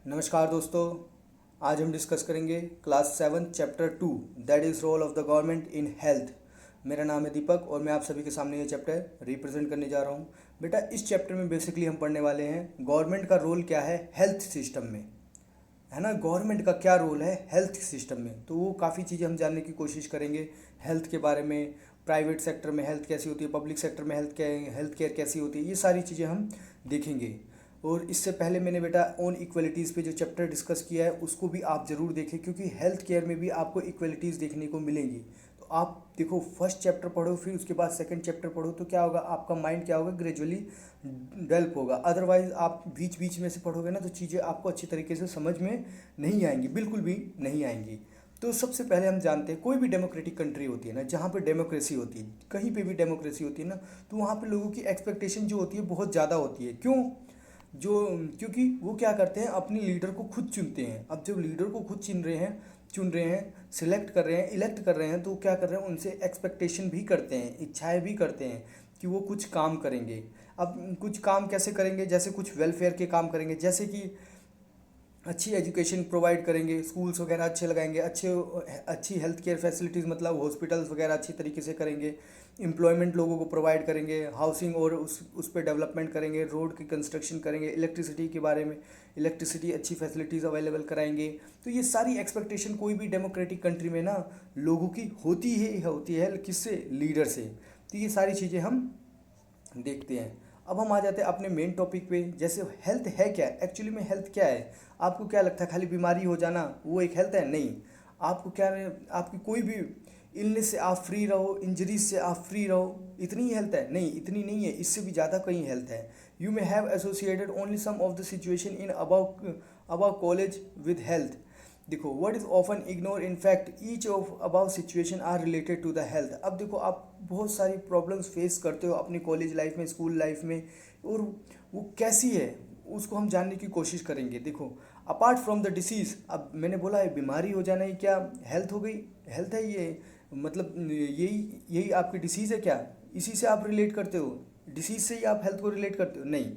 नमस्कार दोस्तों। आज हम डिस्कस करेंगे class 7 chapter 2 that is role of the government in health. मेरा नाम है दीपक और मैं आप सभी के सामने ये चैप्टर रिप्रेजेंट करने जा रहा हूँ। बेटा, इस चैप्टर में बेसिकली हम पढ़ने वाले हैं गवर्नमेंट का रोल क्या है हेल्थ सिस्टम में, है ना। गवर्नमेंट का क्या रोल है हेल्थ सिस्टम में, तो वो काफ़ी चीज़ें हम जानने की कोशिश करेंगे हेल्थ के बारे में। प्राइवेट सेक्टर में हेल्थ कैसी होती है, पब्लिक सेक्टर में हेल्थ केयर कैसी होती है, ये सारी चीज़ें हम देखेंगे। और इससे पहले मैंने बेटा ऑन इक्वलिटीज़ पे जो चैप्टर डिस्कस किया है उसको भी आप ज़रूर देखें, क्योंकि हेल्थ केयर में भी आपको इक्वलिटीज़ देखने को मिलेंगी। तो आप देखो, फर्स्ट चैप्टर पढ़ो, फिर उसके बाद सेकंड चैप्टर पढ़ो, तो क्या होगा, आपका माइंड क्या होगा, ग्रेजुअली डेवलप होगा। अदरवाइज आप बीच बीच में से पढ़ोगे ना तो चीज़ें आपको अच्छी तरीके से समझ में नहीं आएंगी, बिल्कुल भी नहीं आएंगी। तो सबसे पहले हम जानते हैं कोई भी डेमोक्रेटिक कंट्री होती है ना, जहाँ पे डेमोक्रेसी होती है, कहीं पे भी डेमोक्रेसी होती है ना, तो वहाँ पे लोगों की एक्सपेक्टेशन जो होती है बहुत ज़्यादा होती है। क्यों? जो क्योंकि वो क्या करते हैं, अपने लीडर को खुद चुनते हैं। अब जब लीडर को खुद चुन रहे हैं, सिलेक्ट कर रहे हैं, इलेक्ट कर रहे हैं, तो क्या कर रहे हैं, उनसे एक्सपेक्टेशन भी करते हैं, इच्छाएं भी करते हैं कि वो कुछ काम करेंगे। अब कुछ काम कैसे करेंगे, जैसे कुछ वेलफेयर के काम करेंगे, जैसे कि अच्छी एजुकेशन प्रोवाइड करेंगे, स्कूल्स वगैरह अच्छे लगाएंगे, अच्छी हेल्थ केयर फैसिलिटीज़ मतलब हॉस्पिटल्स वगैरह अच्छी तरीके से करेंगे, एम्प्लॉयमेंट लोगों को प्रोवाइड करेंगे, हाउसिंग और उस पर डेवलपमेंट करेंगे, रोड की कंस्ट्रक्शन करेंगे, इलेक्ट्रिसिटी के बारे में इलेक्ट्रिसिटी अच्छी फैसिलिटीज़ अवेलेबल कराएंगे। तो ये सारी एक्सपेक्टेशन कोई भी डेमोक्रेटिक कंट्री में ना लोगों की होती है किससे, लीडर से। तो ये सारी चीज़ें हम देखते हैं। अब हम आ जाते हैं अपने मेन टॉपिक पे, जैसे हेल्थ है क्या, एक्चुअली में हेल्थ क्या है। आपको क्या लगता है खाली बीमारी हो जाना वो एक हेल्थ है? नहीं। आपको क्या है, आपकी कोई भी इलनेस से आप फ्री रहो, इंजरीज से आप फ्री रहो, इतनी ही हेल्थ है? नहीं, इतनी नहीं है, इससे भी ज़्यादा कई हेल्थ है। You may have associated only some of the situation in about college with health. देखो, what is often ignore in fact each of about situation are related to the health. अब देखो, आप बहुत सारी प्रॉब्लम्स फेस करते हो अपनी college life में, स्कूल लाइफ में, और वो कैसी है उसको हम जानने की कोशिश करेंगे। देखो, अपार्ट फ्रॉम द डिसीज़, अब मैंने बोला है बीमारी हो जाना ही क्या हेल्थ हो गई? हेल्थ है ये, मतलब यही यही आपकी डिसीज़ है क्या? इसी से आप रिलेट करते हो, डिसीज़ से ही आप हेल्थ को रिलेट करते हो? नहीं,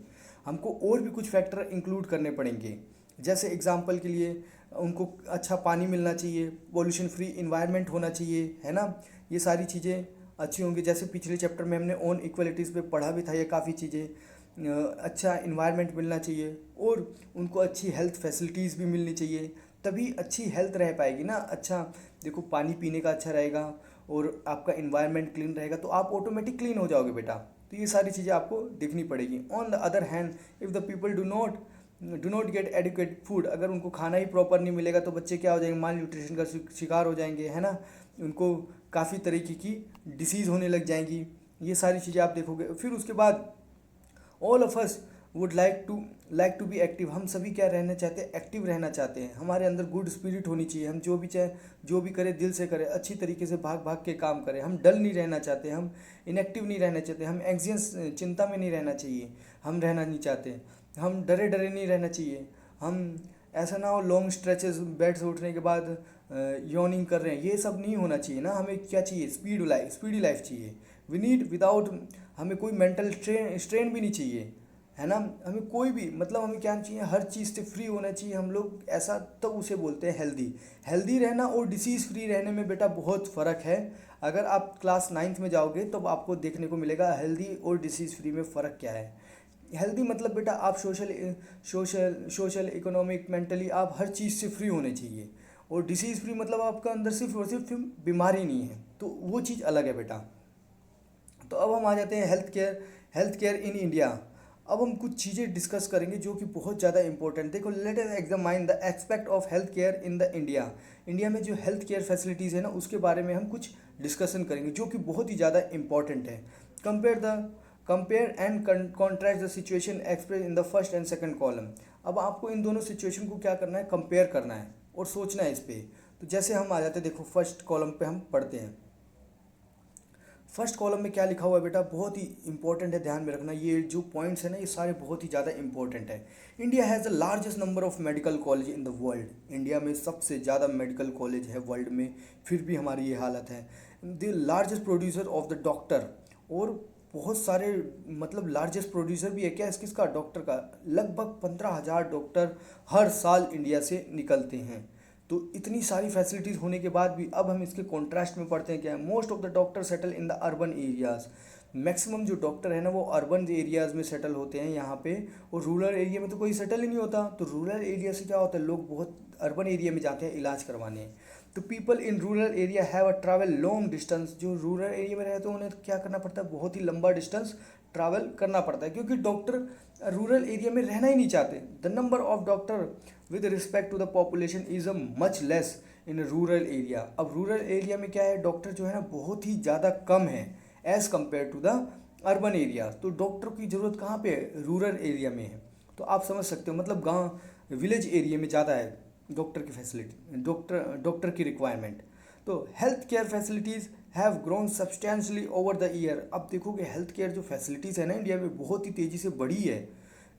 हमको और भी कुछ फैक्टर इंक्लूड करने पड़ेंगे। जैसे एग्जांपल के लिए उनको अच्छा पानी मिलना चाहिए, पोल्यूशन फ्री इन्वायरमेंट होना चाहिए, है ना। ये सारी चीज़ें अच्छी होंगी। जैसे पिछले चैप्टर में हमने ऑन इक्वलिटीज़ पे पढ़ा भी था ये काफ़ी चीज़ें। अच्छा इन्वायरमेंट मिलना चाहिए और उनको अच्छी हेल्थ फैसिलिटीज़ भी मिलनी चाहिए, तभी अच्छी हेल्थ रह पाएगी ना। अच्छा, देखो, पानी पीने का अच्छा रहेगा और आपका इन्वायरमेंट क्लीन रहेगा तो आप ऑटोमेटिक क्लीन हो जाओगे बेटा। तो ये सारी चीज़ें आपको देखनी पड़ेगी। On the other hand, if the people do not gate adequate food, अगर उनको खाना ही प्रॉपर नहीं मिलेगा तो बच्चे क्या हो जाएंगे, माल न्यूट्रिशन का शिकार हो जाएंगे, है ना। उनको काफ़ी तरीके की डिसीज़ होने लग जाएंगी। ये सारी चीज़ें आप देखोगे। फिर उसके बाद all of us would like to be active. हम सभी क्या रहना चाहते हैं, एक्टिव रहना चाहते हैं। हमारे अंदर गुड स्पिरिट होनी चाहिए। हम जो भी करें दिल से करें, अच्छी तरीके से भाग भाग के काम करें। हम डल नहीं रहना चाहते, हम इनएक्टिव नहीं रहना चाहते, हम एंग्जियस चिंता में नहीं रहना चाहिए, हम रहना नहीं चाहते। हम डरे डरे नहीं रहना चाहिए। हम ऐसा ना हो लॉन्ग स्ट्रेचेस बेड से उठने के बाद यॉर्निंग कर रहे हैं, ये सब नहीं होना चाहिए ना। हमें क्या चाहिए, स्पीडी लाइफ चाहिए। वी नीड विदाउट, हमें कोई मेंटल स्ट्रेन भी नहीं चाहिए, है ना। हमें कोई भी, मतलब हमें क्या चाहिए, हर चीज़ से फ्री होना चाहिए हम लोग, ऐसा तब उसे बोलते हैं हेल्दी। हेल्दी रहना और डिसीज़ फ्री रहने में बेटा बहुत फ़र्क है। अगर आप क्लास 9th में जाओगे तब तो आपको देखने को मिलेगा हेल्दी और डिसीज़ फ्री में फ़र्क क्या है। हेल्दी मतलब बेटा आप सोशल इकोनॉमिक मेंटली आप हर चीज़ से फ्री होने चाहिए, और डिसीज़ फ्री मतलब आपका अंदर सिर्फ और सिर्फ बीमारी नहीं है, तो वो चीज़ अलग है बेटा। तो अब हम आ जाते हैं हेल्थ केयर इन इंडिया। अब हम कुछ चीज़ें डिस्कस करेंगे जो कि बहुत ज़्यादा इंपॉर्टेंट। देखो, let us examine the aspect of health care in the India में जो हेल्थ केयर फैसिलिटीज़ है ना उसके बारे में हम कुछ डिस्कशन करेंगे जो कि बहुत ही ज़्यादा इंपॉर्टेंट है। Compare and contrast the situation express in the first and second column. अब आपको इन दोनों सिचुएशन को क्या करना है, कंपेयर करना है और सोचना है इस पे। तो जैसे हम आ जाते हैं, देखो फर्स्ट कॉलम पे हम पढ़ते हैं। फर्स्ट कॉलम में क्या लिखा हुआ है बेटा, बहुत ही इंपॉर्टेंट है, ध्यान में रखना। ये जो पॉइंट्स है ना ये सारे बहुत ही ज़्यादा इंपॉर्टेंट है। India has the largest number of medical college in the world. India में सबसे ज़्यादा मेडिकल कॉलेज है वर्ल्ड में, फिर भी हमारी ये हालत है। The largest producer of the doctor, और बहुत सारे मतलब लार्जेस्ट प्रोड्यूसर भी है क्या इस किसका, डॉक्टर का। लगभग 15,000 डॉक्टर हर साल इंडिया से निकलते हैं। तो इतनी सारी फैसिलिटीज़ होने के बाद भी अब हम इसके कॉन्ट्रास्ट में पढ़ते हैं क्या है, most of the doctor settle in the urban areas. Maximum जो डॉक्टर है ना वो अर्बन एरियाज़ में सेटल होते हैं यहाँ पे, और रूरल एरिया में तो कोई सेटल ही नहीं होता। तो रूरल एरिया से क्या होता है, लोग बहुत अर्बन एरिया में जाते हैं इलाज करवाने। तो people in rural area have a travel long distance. जो रूरल एरिया में रहते हैं उन्हें क्या करना पड़ता है, बहुत ही लंबा डिस्टेंस ट्रैवल करना पड़ता है, क्योंकि डॉक्टर रूरल एरिया में रहना ही नहीं चाहते। The number of doctor with respect to the population is a much less in rural area. अब रूरल एरिया में क्या है, डॉक्टर जो है ना बहुत ही ज़्यादा कम है as compare to the urban area. तो डॉक्टर की ज़रूरत कहाँ पे है, रूरल एरिया में है। तो आप समझ सकते हो, मतलब गांव विलेज एरिया में ज़्यादा है डॉक्टर की फैसिलिटी, डॉक्टर की रिक्वायरमेंट। तो health care facilities have grown substantially over the year. अब देखोगे हेल्थ केयर जो फैसिलिटीज़ है ना इंडिया में बहुत ही तेज़ी से बढ़ी है।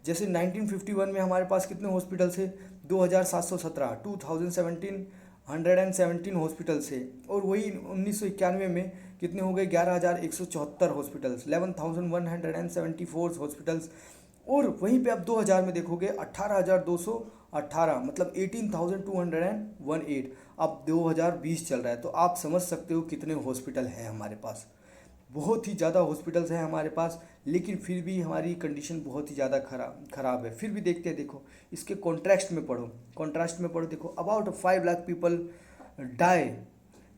जैसे 1951 में हमारे पास कितने हॉस्पिटल थे, 2717, 2017 117 हॉस्पिटल से, और वही 1991 में कितने हो गए, 11,174 हॉस्पिटल्स, 11,174 हॉस्पिटल्स। और वहीं पे अब 2000 में देखोगे 18,218, मतलब 18,218। अब 2020 चल रहा है, तो आप समझ सकते हो कितने हॉस्पिटल हैं हमारे पास। बहुत ही ज़्यादा हॉस्पिटल्स हैं हमारे पास, लेकिन फिर भी हमारी कंडीशन बहुत ही ज़्यादा खराब है। फिर भी देखते हैं, देखो इसके कॉन्ट्रास्ट में पढ़ो। देखो about 5 lakh people die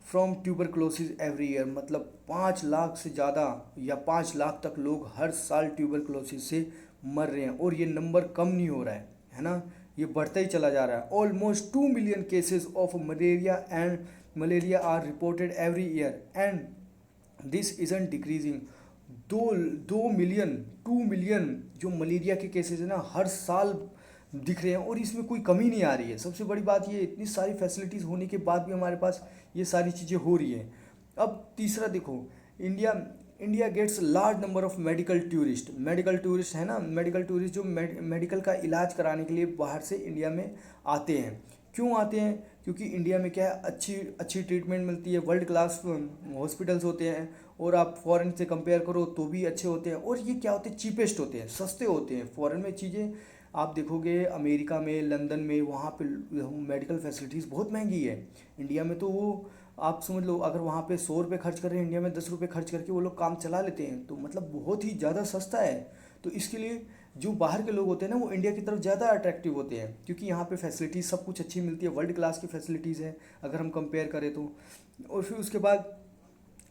from tuberculosis every year. मतलब 5 लाख से ज़्यादा या 5 लाख तक लोग हर साल ट्यूबरक्लोसिस से मर रहे हैं, और ये नंबर कम नहीं हो रहा है ना, ये बढ़ता ही चला जा रहा है। Almost 2 million cases of malaria are reported every year and this isn't decreasing. 2 million जो मलेरिया के केसेस है ना हर साल दिख रहे हैं, और इसमें कोई कमी नहीं आ रही है। सबसे बड़ी बात ये, इतनी सारी फैसिलिटीज़ होने के बाद भी हमारे पास ये सारी चीज़ें हो रही हैं। अब तीसरा देखो, India gets large number of medical tourist है ना, मेडिकल टूरिस्ट जो मेडिकल का इलाज कराने के लिए बाहर से इंडिया में आते हैं। क्यों आते हैं, क्योंकि इंडिया में क्या है, अच्छी ट्रीटमेंट मिलती है, वर्ल्ड क्लास हॉस्पिटल्स होते हैं, और आप फॉरेन से कंपेयर करो तो भी अच्छे होते हैं, और ये क्या होते हैं, चीपेस्ट होते हैं, सस्ते होते हैं। फॉरेन में चीज़ें आप देखोगे अमेरिका में, लंदन में, वहाँ पे मेडिकल फैसिलिटीज़ बहुत महंगी है। इंडिया में तो वो आप समझ लो, अगर वहाँ पे 100 रुपये खर्च कर रहे हैं, इंडिया में 10 रुपये खर्च करके वो लोग काम चला लेते हैं। तो मतलब बहुत ही ज़्यादा सस्ता है। तो इसके लिए जो बाहर के लोग होते हैं ना वो इंडिया की तरफ ज़्यादा अट्रैक्टिव होते हैं, क्योंकि यहाँ पे फैसिलिटीज़ सब कुछ अच्छी मिलती है, वर्ल्ड क्लास की फैसिलिटीज़ है अगर हम कंपेयर करें तो। और फिर उसके बाद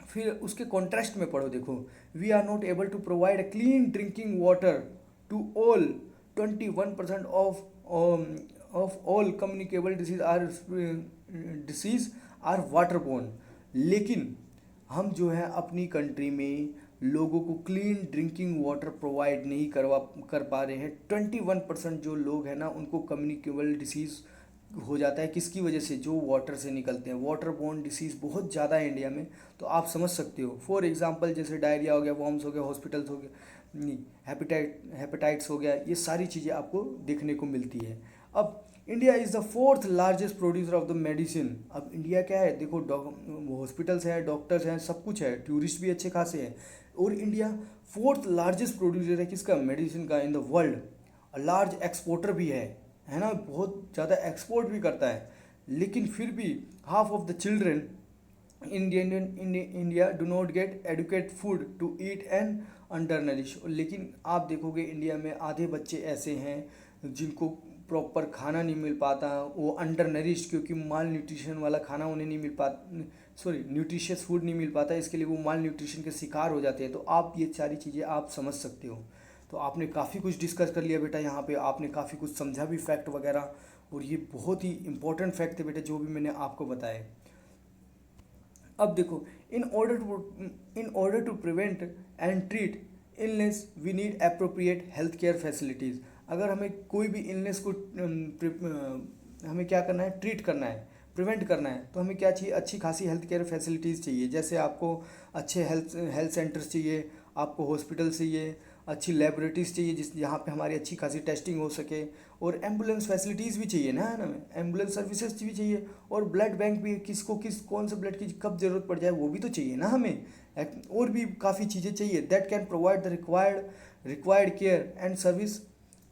फिर उसके कॉन्ट्रास्ट में पढ़ो। देखो, we are not able to provide a clean drinking water to all 21% of all communicable disease are water borne. लेकिन हम जो है अपनी कंट्री में लोगों को क्लीन ड्रिंकिंग वाटर प्रोवाइड नहीं कर पा रहे हैं। 21% जो लोग हैं ना उनको कम्युनिकेबल डिसीज़ हो जाता है। किसकी वजह से, जो वाटर से निकलते हैं। वाटर बोर्न डिसीज़ बहुत ज़्यादा है इंडिया में, तो आप समझ सकते हो। फॉर एग्जांपल जैसे डायरिया हो गया, वॉर्म्स हो गया, हॉस्पिटल्स हो गया, हेपेटाइट्स हो गया, ये सारी चीज़ें आपको देखने को मिलती है। अब India is the 4th largest producer of the medicine. अब इंडिया क्या है, देखो हॉस्पिटल्स हैं, डॉक्टर्स हैं, सब कुछ है, टूरिस्ट भी अच्छे खासे हैं, और इंडिया 4th लार्जेस्ट प्रोड्यूसर है किसका, मेडिसिन का in the world. Large exporter भी है ना, बहुत ज़्यादा एक्सपोर्ट भी करता है। लेकिन फिर भी half of the children India do not get adequate food to eat and under nourish. लेकिन आप देखोगे इंडिया में आधे बच्चे ऐसे हैं जिनको प्रॉपर खाना नहीं मिल पाता, वो अंडर नरिश, क्योंकि माल न्यूट्रिशन वाला खाना उन्हें नहीं मिल पाता, न्यूट्रिशियस फूड नहीं मिल पाता, इसके लिए वो माल न्यूट्रिशन के शिकार हो जाते हैं। तो आप ये सारी चीज़ें आप समझ सकते हो। तो आपने काफ़ी कुछ डिस्कस कर लिया बेटा, यहाँ पे आपने काफ़ी कुछ समझा भी, फैक्ट वगैरह, और ये बहुत ही इंपॉर्टेंट फैक्ट है बेटा जो भी मैंने आपको बताए। अब देखो, in order to prevent and treat illness we need appropriate health care facilities. अगर हमें कोई भी इलनेस को हमें क्या करना है, ट्रीट करना है, प्रिवेंट करना है, तो हमें क्या चाहिए, अच्छी खासी हेल्थ केयर फैसिलिटीज़ चाहिए। जैसे आपको अच्छे हेल्थ सेंटर्स चाहिए, आपको हॉस्पिटल चाहिए, अच्छी लेबोरेटरीज चाहिए जिस जहाँ पे हमारी अच्छी खासी टेस्टिंग हो सके, और एम्बुलेंस फैसिलिटीज़ भी चाहिए ना, है ना, एम्बुलेंस सर्विसेज भी चाहिए, और ब्लड बैंक भी, किसको किस कौन से ब्लड की कब ज़रूरत पड़ जाए वो भी तो चाहिए ना हमें। और भी काफ़ी चीज़ें चाहिए that can provide the required care and service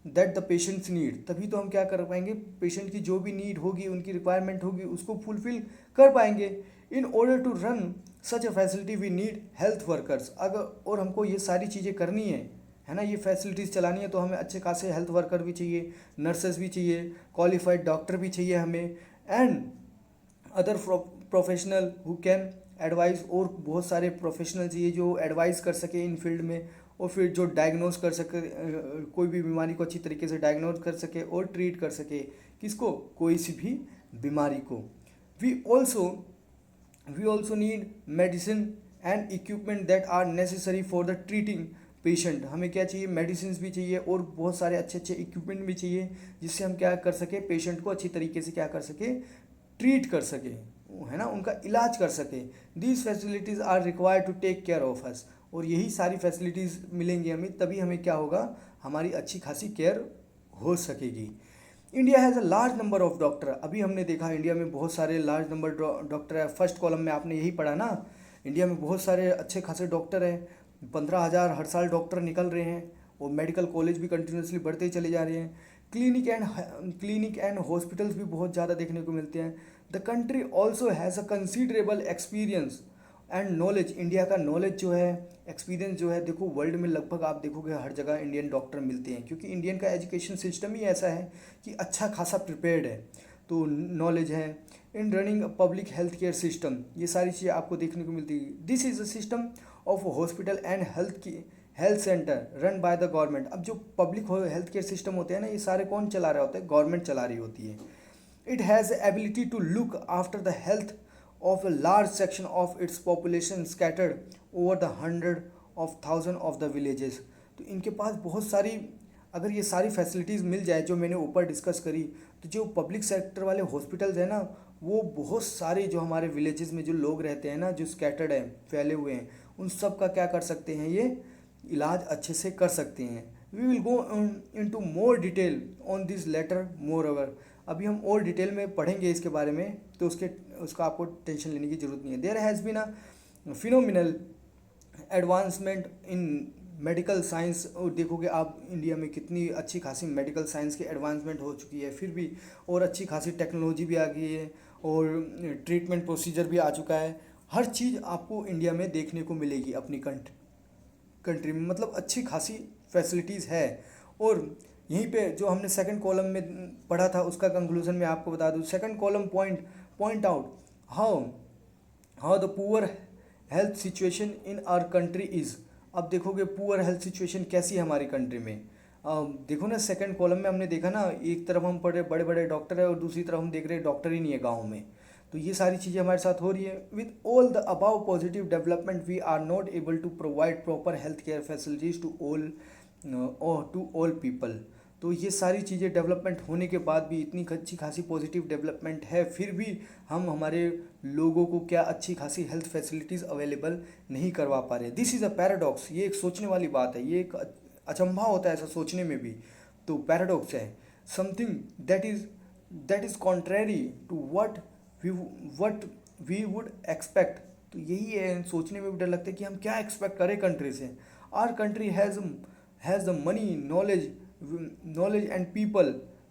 that the patients need. तभी तो हम क्या कर पाएंगे, पेशेंट की जो भी नीड होगी, उनकी रिक्वायरमेंट होगी, उसको फुलफिल कर पाएंगे। In order to run such a facility we need health workers. अगर और हमको ये सारी चीज़ें करनी है ना, ये फैसिलिटीज़ चलानी है, तो हमें अच्छे खासे हेल्थ वर्कर भी चाहिए, नर्सेज भी चाहिए, क्वालिफाइड डॉक्टर भी चाहिए हमें, and other professional who can advice. और बहुत सारे प्रोफेशनल चाहिए जो एडवाइस कर सके इन फील्ड में, और फिर जो डायग्नोज कर सके, कोई भी बीमारी को अच्छी तरीके से डायग्नोज कर सके और ट्रीट कर सके, किसको, कोई सी भी बीमारी को। We also need medicine and equipment that are necessary for the treating patient. हमें क्या चाहिए, मेडिसिन भी चाहिए और बहुत सारे अच्छे अच्छे इक्विपमेंट भी चाहिए, जिससे हम क्या कर सके, पेशेंट को अच्छी तरीके से क्या कर सके, ट्रीट कर सके, है ना, उनका इलाज कर सके। These facilities are required to take care of us. और यही सारी फैसिलिटीज़ मिलेंगी हमें, तभी हमें क्या होगा, हमारी अच्छी खासी केयर हो सकेगी। India has a large number of doctor. अभी हमने देखा इंडिया में बहुत सारे लार्ज नंबर डॉक्टर है। फर्स्ट कॉलम में आपने यही पढ़ा ना, इंडिया में बहुत सारे अच्छे खासे डॉक्टर हैं, 15,000 हर साल डॉक्टर निकल रहे हैं, और मेडिकल कॉलेज भी कंटिन्यूसली बढ़ते ही चले जा रहे हैं। क्लिनिक एंड हॉस्पिटल्स भी बहुत ज़्यादा देखने को मिलते हैं। The country also has a considerable experience and knowledge. India का नॉलेज जो है, एक्सपीरियंस जो है, देखो वर्ल्ड में लगभग आप देखोगे हर जगह इंडियन डॉक्टर मिलते हैं, क्योंकि इंडियन का एजुकेशन सिस्टम ही ऐसा है कि अच्छा खासा प्रिपेयर्ड है, तो नॉलेज है। इन running public health care system, ये सारी चीज़ें आपको देखने को मिलती है। This is a system of hospital and health centre run by the government. अब जो पब्लिक हेल्थ केयर सिस्टम होते हैं ना, ये सारे कौन चला रहा होता है, गवर्नमेंट चला रही होती है। It has ability to look after the health of a large section of its population scattered over the hundred of thousand of the villages। तो इनके पास बहुत सारी, अगर ये सारी फैसिलिटीज़ मिल जाए जो मैंने ऊपर डिस्कस करी, तो जो पब्लिक सेक्टर वाले हॉस्पिटल्स हैं ना, वो बहुत सारे जो हमारे विलेजेस में जो लोग रहते हैं ना, जो स्कैटर्ड हैं, फैले हुए हैं, उन सब का क्या कर सकते हैं, ये इलाज अच्छे से कर सकते हैं। We will go into more detail on this later moreover. अभी हम और डिटेल में पढ़ेंगे इसके बारे में, तो उसका आपको टेंशन लेने की ज़रूरत नहीं है। There has been a phenomenal advancement in medical science. और देखोगे आप इंडिया में कितनी अच्छी खासी मेडिकल साइंस की एडवांसमेंट हो चुकी है, फिर भी और अच्छी खासी टेक्नोलॉजी भी आ गई है, और ट्रीटमेंट प्रोसीजर भी आ चुका है। हर चीज़ आपको इंडिया में देखने को मिलेगी अपनी कंट्री में, मतलब अच्छी खासी फैसिलिटीज़ है। और यहीं पे जो हमने सेकंड कॉलम में पढ़ा था, उसका कंक्लूजन में आपको बता दूं। Second column point out how the poor health situation in our country is. अब देखोगे पुअर हेल्थ सिचुएशन कैसी है हमारी कंट्री में। देखो ना, सेकंड कॉलम में हमने देखा ना, एक तरफ हम पढ़े बड़े बड़े डॉक्टर है, और दूसरी तरफ हम देख रहे हैं डॉक्टर ही नहीं है गाँव में। तो ये सारी चीज़ें हमारे साथ हो रही है। With all the above positive development we are not able to provide proper health care facilities to all people. तो ये सारी चीज़ें डेवलपमेंट होने के बाद भी, इतनी अच्छी खासी पॉजिटिव डेवलपमेंट है, फिर भी हम हमारे लोगों को क्या अच्छी खासी हेल्थ फैसिलिटीज़ अवेलेबल नहीं करवा पा रहे। This is a paradox. ये एक सोचने वाली बात है, ये एक अचंभा होता है ऐसा सोचने में भी, तो पैराडॉक्स है। Something that is contrary to what we would expect. तो यही है, सोचने में भी डर लगता है कि हम क्या एक्सपेक्ट करें कंट्री से। Our country has the money, knowledge and people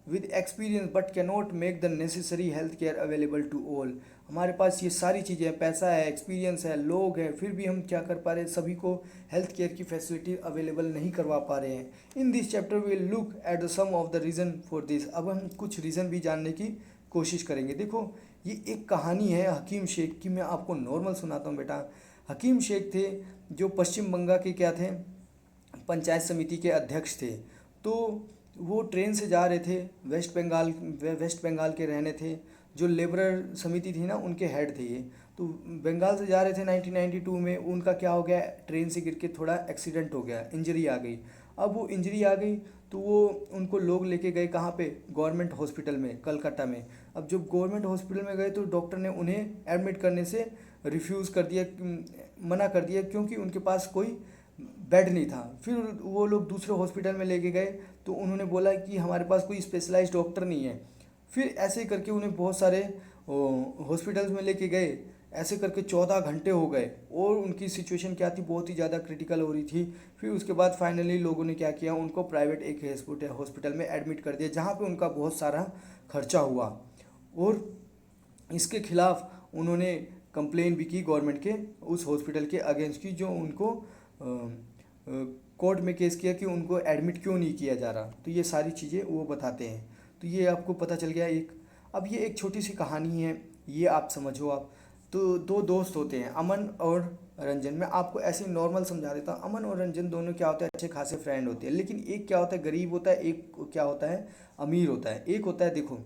with experience but cannot make the necessary health care available to all। हमारे पास ये सारी चीज़ें हैं, पैसा है, एक्सपीरियंस है, लोग हैं, फिर भी हम क्या कर पा रहे हैं, सभी को हेल्थ केयर की फैसिलिटी अवेलेबल नहीं करवा पा रहे हैं। In this chapter we will look at the some of the reason for this. अब हम कुछ रीज़न भी जानने की कोशिश करेंगे। देखो, ये एक कहानी है हकीम शेख की, मैं आपको नॉर्मल सुनाता हूँ बेटा। हकीम शेख थे जो पश्चिम बंगाल के क्या थे, पंचायत समिति के अध्यक्ष थे। तो वो ट्रेन से जा रहे थे, वेस्ट बंगाल के रहने थे। जो लेबर समिति थी ना, उनके हेड थे ये। तो बंगाल से जा रहे थे 1992 में, उनका क्या हो गया, ट्रेन से गिर के थोड़ा एक्सीडेंट हो गया, इंजरी आ गई। अब वो इंजरी आ गई तो वो उनको लोग लेके गए कहाँ पे, गवर्नमेंट हॉस्पिटल में, कलकत्ता में। अब जब गवर्नमेंट हॉस्पिटल में गए तो डॉक्टर ने उन्हें एडमिट करने से रिफ्यूज़ कर दिया, मना कर दिया, क्योंकि उनके पास कोई बेड नहीं था। फिर वो लोग दूसरे हॉस्पिटल में लेके गए तो उन्होंने बोला कि हमारे पास कोई स्पेशलाइज्ड डॉक्टर नहीं है। फिर ऐसे करके उन्हें बहुत सारे हॉस्पिटल्स में लेके गए। ऐसे करके 14 घंटे हो गए और उनकी सिचुएशन क्या थी, बहुत ही ज़्यादा क्रिटिकल हो रही थी। फिर उसके बाद फाइनली लोगों ने क्या किया, उनको प्राइवेट एक हॉस्पिटल में एडमिट कर दिया, जहाँ पे उनका बहुत सारा खर्चा हुआ। और इसके खिलाफ उन्होंने कंप्लेन भी की गवर्नमेंट के उस हॉस्पिटल के अगेंस्ट की, जो उनको कोर्ट में केस किया कि उनको एडमिट क्यों नहीं किया जा रहा। तो ये सारी चीज़ें वो बताते हैं। तो ये आपको पता चल गया एक। अब ये एक छोटी सी कहानी है, ये आप समझो। आप तो दो दोस्त होते हैं, अमन और रंजन। मैं आपको ऐसे नॉर्मल समझा देता हूँ। अमन और रंजन दोनों क्या होते हैं, अच्छे खासे फ्रेंड होते हैं। लेकिन एक क्या होता है, गरीब होता है, एक क्या होता है, अमीर होता है। एक होता है, देखो,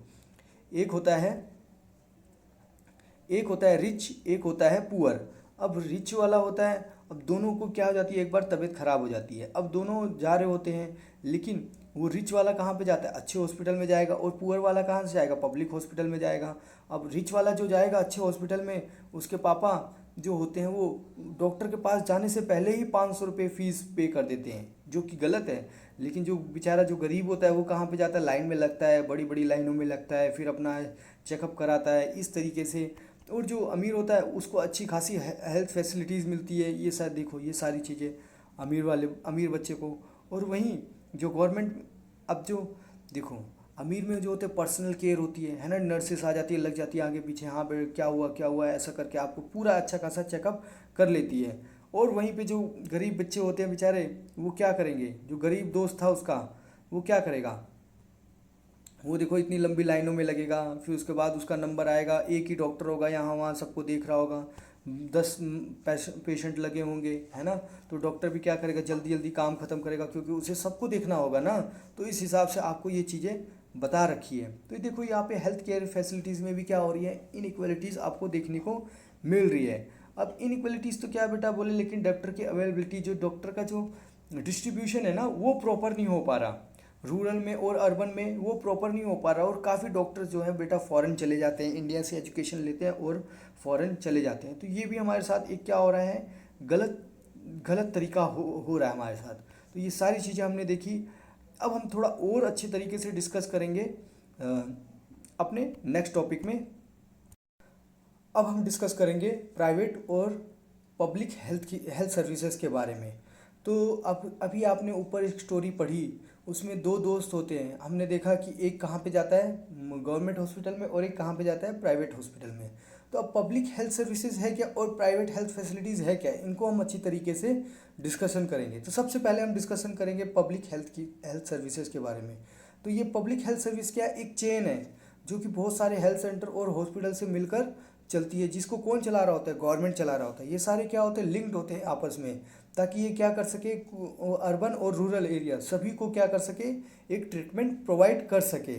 एक होता है एक होता है रिच, एक होता है पुअर। अब रिच वाला होता है, अब दोनों को क्या हो जाती है, एक बार तबीयत खराब हो जाती है। अब दोनों जा रहे होते हैं, लेकिन वो रिच वाला कहाँ पे जाता है, अच्छे हॉस्पिटल में जाएगा, और पुअर वाला कहाँ से जाएगा, पब्लिक हॉस्पिटल में जाएगा। अब रिच वाला जो जाएगा अच्छे हॉस्पिटल में, उसके पापा जो होते हैं वो डॉक्टर के पास जाने से पहले ही 500 रुपये फीस पे कर देते हैं, जो कि गलत है। लेकिन जो बेचारा जो गरीब होता है वो कहाँ पे जाता है, लाइन में लगता है, बड़ी बड़ी लाइनों में लगता है, फिर अपना चेकअप कराता है इस तरीके से। और जो अमीर होता है उसको अच्छी खासी हेल्थ फैसिलिटीज़ मिलती है। ये सारी देखो, ये सारी चीज़ें अमीर बच्चे को। और वहीं जो गवर्नमेंट, अब जो देखो, अमीर में जो होते हैं पर्सनल केयर होती है ना, नर्सेस आ जाती है, लग जाती है आगे पीछे, हाँ बे क्या हुआ ऐसा करके आपको पूरा अच्छा खासा चेकअप कर लेती है। और वहीं पे जो गरीब बच्चे होते हैं बेचारे, वो क्या करेंगे, जो गरीब दोस्त था उसका, वो क्या करेगा, वो देखो इतनी लंबी लाइनों में लगेगा। फिर उसके बाद उसका नंबर आएगा, एक ही डॉक्टर होगा, यहाँ वहाँ सबको देख रहा होगा, 10 पेशेंट लगे होंगे, है ना। तो डॉक्टर भी क्या करेगा, जल्दी जल्दी काम ख़त्म करेगा, क्योंकि उसे सबको देखना होगा ना। तो इस हिसाब से आपको ये चीज़ें बता रखी है। तो ये देखो, यहाँ पे हेल्थ केयर फैसिलिटीज़ में भी क्या हो रही है, इनइक्वालिटीज़ आपको देखने को मिल रही है। अब इनइक्वालिटीज़ तो क्या बेटा बोले, लेकिन डॉक्टर की अवेलेबिलिटी, जो डॉक्टर का जो डिस्ट्रीब्यूशन है ना, वो प्रॉपर नहीं हो पा रहा। रूरल में और अर्बन में वो प्रॉपर नहीं हो पा रहा। और काफ़ी डॉक्टर्स जो हैं बेटा फॉरेन चले जाते हैं, इंडिया से एजुकेशन लेते हैं और फॉरेन चले जाते हैं। तो ये भी हमारे साथ एक क्या हो रहा है, गलत गलत तरीका हो रहा है हमारे साथ। तो ये सारी चीज़ें हमने देखी। अब हम थोड़ा और अच्छे तरीके से डिस्कस करेंगे अपने नेक्स्ट टॉपिक में। अब हम डिस्कस करेंगे प्राइवेट और पब्लिक हेल्थ सर्विसेज के बारे में। तो अब अभी आपने ऊपर एक स्टोरी पढ़ी, उसमें दो दोस्त होते हैं। हमने देखा कि एक कहाँ पे जाता है, गवर्नमेंट हॉस्पिटल में, और एक कहाँ पे जाता है, प्राइवेट हॉस्पिटल में। तो अब पब्लिक हेल्थ सर्विसेज है क्या और प्राइवेट हेल्थ फैसिलिटीज़ है क्या, इनको हम अच्छी तरीके से डिस्कशन करेंगे। तो सबसे पहले हम डिस्कशन करेंगे पब्लिक हेल्थ सर्विसेज के बारे में। तो ये पब्लिक हेल्थ सर्विस क्या है, एक चेन है जो कि बहुत सारे हेल्थ सेंटर और हॉस्पिटल से मिलकर चलती है, जिसको कौन चला रहा होता है, गवर्नमेंट चला रहा होता है। ये सारे क्या होते हैं, लिंक्ड होते हैं आपस में, ताकि ये क्या कर सके, अर्बन और रूरल एरिया सभी को क्या कर सके, एक ट्रीटमेंट प्रोवाइड कर सके।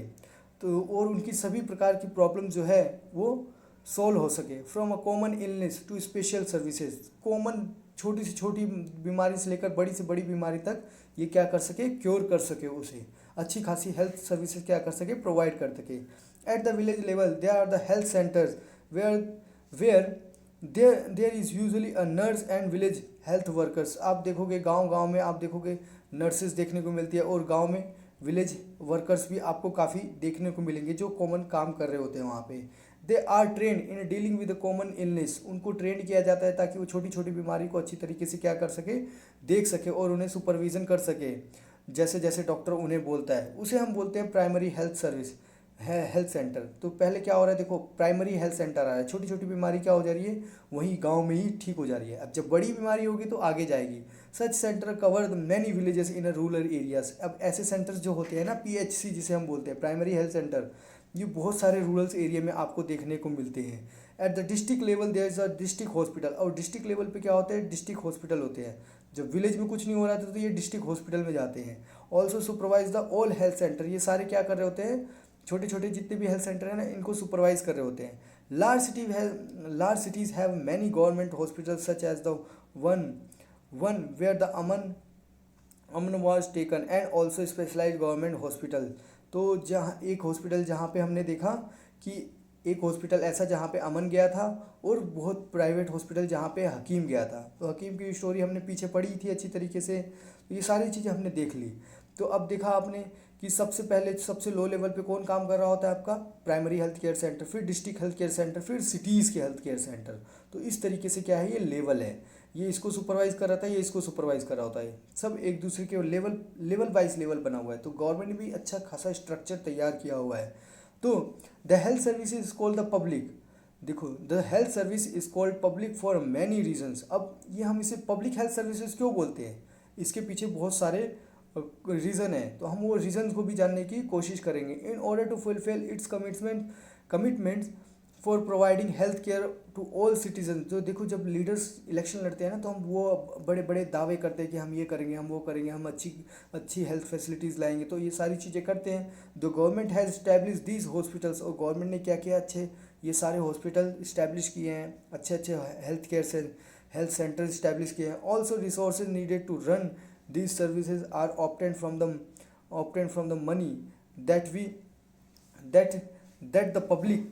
तो और उनकी सभी प्रकार की प्रॉब्लम जो है वो सोल्व हो सके, from a common illness to special services. Common छोटी से छोटी बीमारी से लेकर बड़ी से बड़ी बीमारी तक ये क्या कर सके, क्योर कर सके, उसे अच्छी खासी हेल्थ सर्विसेज क्या कर सके, प्रोवाइड कर सके। At the village level there are the health centres where there is usually a nurse and village health workers. आप देखोगे गांव में आप देखोगे नर्सेज देखने को मिलती है, और गांव में विलेज वर्कर्स भी आपको काफ़ी देखने को मिलेंगे जो कॉमन काम कर रहे होते हैं वहाँ पे। They are train in dealing with common illness. उनको ट्रेन किया जाता है ताकि वो छोटी छोटी बीमारी को अच्छी तरीके से क्या कर सके, देख सके और उन्हें सुपरविज़न कर सके। जैसे जैसे डॉक्टर उन्हें बोलता है, उसे हम बोलते हैं प्राइमरी हेल्थ सर्विस है, हेल्थ सेंटर। तो पहले क्या हो रहा है, देखो प्राइमरी हेल्थ सेंटर आ रहा है, छोटी छोटी बीमारी क्या हो जा रही है, वहीं गांव में ही ठीक हो जा रही है। अब जब बड़ी बीमारी होगी तो आगे जाएगी। Such center cover the many villages in rural areas. अब ऐसे सेंटर्स जो होते हैं ना, पीएचसी जिसे हम बोलते हैं, प्राइमरी हेल्थ सेंटर, ये बहुत सारे रूरल्स एरिया में आपको देखने को मिलते हैं। At the district level there is a district hospital. और डिस्ट्रिक्ट लेवल पे क्या होते हैं, डिस्ट्रिक्ट हॉस्पिटल होते हैं। जब विलेज में कुछ नहीं हो रहा था तो ये डिस्ट्रिक्ट हॉस्पिटल में जाते हैं। Also supervise the all health centre. ये सारे क्या कर रहे होते हैं, छोटे छोटे जितने भी हेल्थ सेंटर हैं ना, इनको सुपरवाइज कर रहे होते हैं। Large cities have many government hospital such as the one where the Aman was taken and also specialise government hospital. तो जहाँ एक हॉस्पिटल जहाँ पे हमने देखा कि एक हॉस्पिटल ऐसा जहाँ पे अमन गया था और बहुत प्राइवेट हॉस्पिटल जहाँ पे हकीम गया था। तो हकीम की स्टोरी हमने पीछे पढ़ी थी अच्छी तरीके से, तो ये सारी चीज़ें हमने देख ली। तो अब देखा आपने कि सबसे पहले सबसे लो लेवल पे कौन काम कर रहा होता है, आपका प्राइमरी हेल्थ केयर सेंटर, फिर डिस्ट्रिक्ट हेल्थ केयर सेंटर, फिर सिटीज़ के हेल्थ केयर सेंटर। तो इस तरीके से क्या है, ये लेवल है, ये इसको सुपरवाइज कर रहा था, ये इसको सुपरवाइज कर रहा होता है, सब एक दूसरे के लेवल लेवल वाइज लेवल बना हुआ है। तो गवर्नमेंट ने भी अच्छा खासा स्ट्रक्चर तैयार किया हुआ है। तो the health service is called the public. देखो, the health service is called public for many reasons. अब ये हम इसे पब्लिक हेल्थ सर्विसेज क्यों बोलते हैं, इसके पीछे बहुत सारे रीज़न है, तो हम वो रीजंस को भी जानने की कोशिश करेंगे। In order to fulfil its commitments for providing health care to all citizen. जो देखो, जब लीडर्स इलेक्शन लड़ते हैं ना, तो हम वो बड़े बड़े दावे करते हैं कि हम ये करेंगे, हम वो करेंगे, हम अच्छी अच्छी हेल्थ फैसिलिटीज़ लाएंगे, तो ये सारी चीज़ें करते हैं। The government has establish these hospitals, और गवर्नमेंट ने क्या किया, अच्छे ये सारे हॉस्पिटल इस्टेब्लिश किए हैं, अच्छे अच्छे हेल्थ सेंटर इस्टेब्लिश किए हैं। Also resources needed to run these services are obtained from the money that we that that the public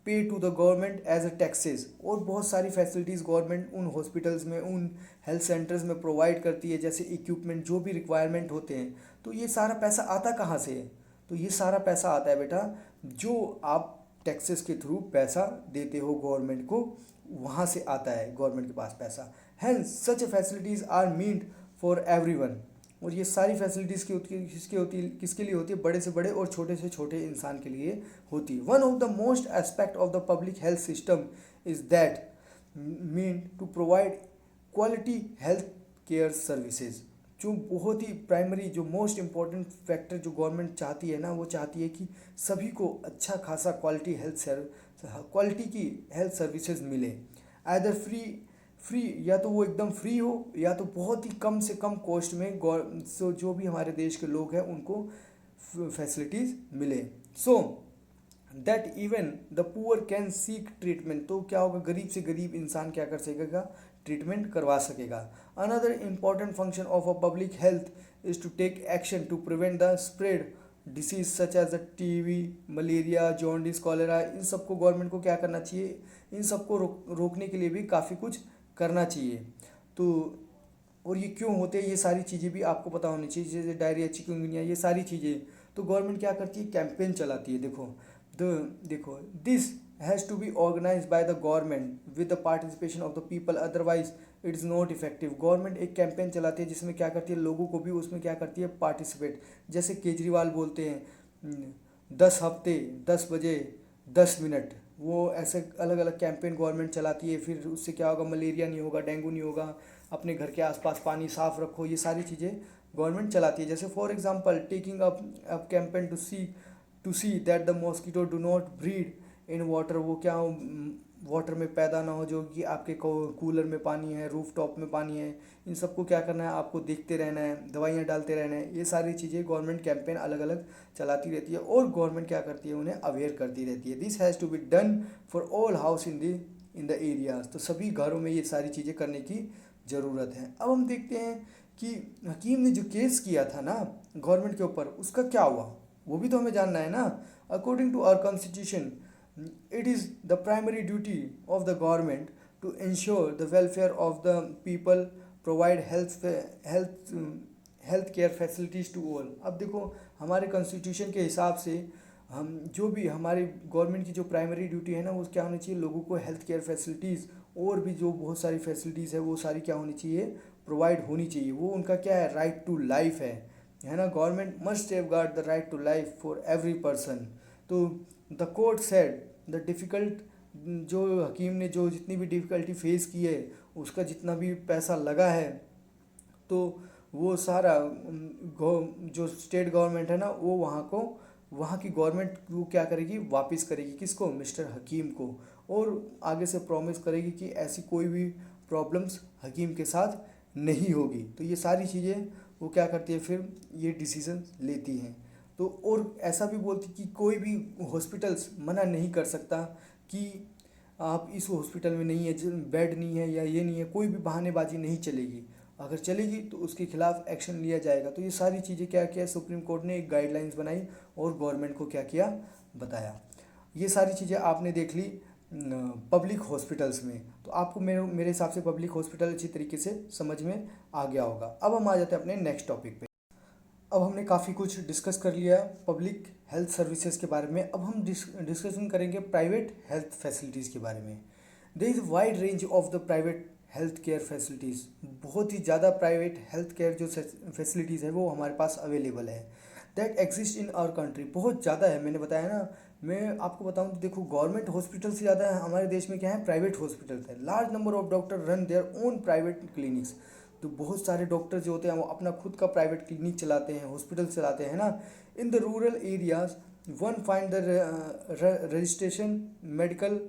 pay to the government as a taxes. और बहुत सारी फैसिलिटीज़ गवर्नमेंट उन हॉस्पिटल्स में, उन health centres में provide करती है, जैसे इक्विपमेंट, जो भी रिक्वायरमेंट होते हैं। तो ये सारा पैसा आता कहाँ से है, तो ये सारा पैसा आता है बेटा, जो आप टैक्सेस के थ्रू पैसा देते हो गवर्नमेंट को, वहाँ से आता है गवर्नमेंट के पास पैसा। Hence such facilities are meant for everyone. और ये सारी फैसिलिटीज़ किसके लिए होती है, बड़े से बड़े और छोटे से छोटे इंसान के लिए होती है। One of the most aspect of the public health system is that mean to provide quality health care services. जो बहुत ही प्राइमरी, जो मोस्ट इम्पॉर्टेंट फैक्टर जो गवर्नमेंट चाहती है ना, वो चाहती है कि सभी को अच्छा खासा क्वालिटी की हेल्थ सर्विसेज मिले। आइदर फ्री, या तो वो एकदम फ्री हो, या तो बहुत ही कम से कम कॉस्ट में जो भी हमारे देश के लोग हैं उनको फैसिलिटीज़ मिले। So that even the poor can seek treatment. तो क्या होगा, गरीब से गरीब इंसान क्या कर सकेगा, ट्रीटमेंट करवा सकेगा। Another important function of a public health is to take action to prevent the spread disease such as the TV, malaria, jaundice, cholera. इन सबको गवर्नमेंट को क्या करना चाहिए, इन सबको रोकने के लिए भी काफ़ी कुछ करना चाहिए। तो और ये क्यों होते हैं, ये सारी चीज़ें भी आपको पता होनी चाहिए, जैसे डायरिया, चिकनगुनिया, ये सारी चीज़ें। तो गवर्नमेंट क्या करती है, कैंपेन चलाती है। देखो this has to be organise by the government with the participation of the people, otherwise it is not effective. Government एक कैंपेन चलाती है जिसमें क्या करती है, लोगों को भी उसमें क्या करती है, पार्टिसिपेट। जैसे केजरीवाल बोलते हैं 10 हफ्ते 10 बजे 10 मिनट, वो ऐसे अलग अलग कैंपेन गवर्नमेंट चलाती है। फिर उससे क्या होगा, मलेरिया नहीं होगा, डेंगू नहीं होगा, अपने घर के आसपास पानी साफ रखो, ये सारी चीज़ें गवर्नमेंट चलाती है। जैसे for example taking up campaign to see that the mosquito do not breed in water. वो क्या वाटर में पैदा ना हो, जो कि आपके कूलर में पानी है, रूफ टॉप में पानी है, इन सबको क्या करना है, आपको देखते रहना है, दवाइयाँ डालते रहना है। ये सारी चीज़ें गवर्नमेंट कैंपेन अलग अलग चलाती रहती है, और गवर्नमेंट क्या करती है, उन्हें अवेयर करती रहती है। This has to be done for all house in the areas. तो सभी घरों में ये सारी चीज़ें करने की ज़रूरत है। अब हम देखते हैं कि हकीम ने जो केस किया था ना गवर्नमेंट के ऊपर, उसका क्या हुआ, वो भी तो हमें जानना है ना। According to our constitution, it is the primary duty of the government to ensure the welfare of the people, provide health care facilities to all। अब देखो, हमारे कॉन्स्टिट्यूशन के हिसाब से हम जो भी हमारी गवर्नमेंट की जो प्राइमरी ड्यूटी है ना, वो क्या होनी चाहिए, लोगों को हेल्थ केयर फैसिलिटीज़ और भी जो बहुत सारी फैसिलिटीज़ है वो सारी क्या होनी चाहिए, प्रोवाइड होनी चाहिए। वो उनका क्या है, राइट टू लाइफ है ना। Government must safeguard the right to life for every person. तो the court said the difficult, जो हकीम ने जो जितनी भी डिफ़िकल्टी फेस की है, उसका जितना भी पैसा लगा है, तो वो सारा जो स्टेट गवर्नमेंट है ना, वो वहाँ की गवर्नमेंट वो क्या करेगी, वापस करेगी किसको, मिस्टर हकीम को। और आगे से प्रॉमिस करेगी कि ऐसी कोई भी प्रॉब्लम्स हकीम के साथ नहीं होगी। तो ये सारी चीज़ें वो क्या करती है, फिर ये डिसीजन लेती हैं। तो और ऐसा भी बोलती कि कोई भी हॉस्पिटल्स मना नहीं कर सकता कि आप इस हॉस्पिटल में नहीं है, बेड नहीं है या ये नहीं है, कोई भी बहानेबाजी नहीं चलेगी। अगर चलेगी तो उसके खिलाफ एक्शन लिया जाएगा। तो ये सारी चीज़ें क्या किया, सुप्रीम कोर्ट ने एक गाइडलाइंस बनाई और गवर्नमेंट को क्या किया, बताया। ये सारी चीज़ें आपने देख ली पब्लिक हॉस्पिटल्स में। तो आपको मेरे मेरे हिसाब से पब्लिक हॉस्पिटल अच्छी तरीके से समझ में आ गया होगा। अब हम आ जाते हैं अपने नेक्स्ट टॉपिक पे। अब हमने काफ़ी कुछ डिस्कस कर लिया पब्लिक हेल्थ सर्विसेज के बारे में। अब हम डिस्कशन करेंगे प्राइवेट हेल्थ फैसिलिटीज़ के बारे में। There is wide range of the private health care facilities. बहुत ही ज़्यादा प्राइवेट हेल्थ केयर जो फैसिलिटीज़ है वो हमारे पास अवेलेबल है, that exist in our country. बहुत ज़्यादा है, मैंने बताया ना। मैं आपको बताऊं तो देखो, गवर्नमेंट हॉस्पिटल से ज़्यादा हमारे देश में क्या है, प्राइवेट हॉस्पिटल है। Large number of doctor run their own private clinics. तो बहुत सारे डॉक्टर जो होते हैं वो अपना खुद का प्राइवेट क्लिनिक चलाते हैं, हॉस्पिटल चलाते हैं ना। In the rural areas one find the registration medical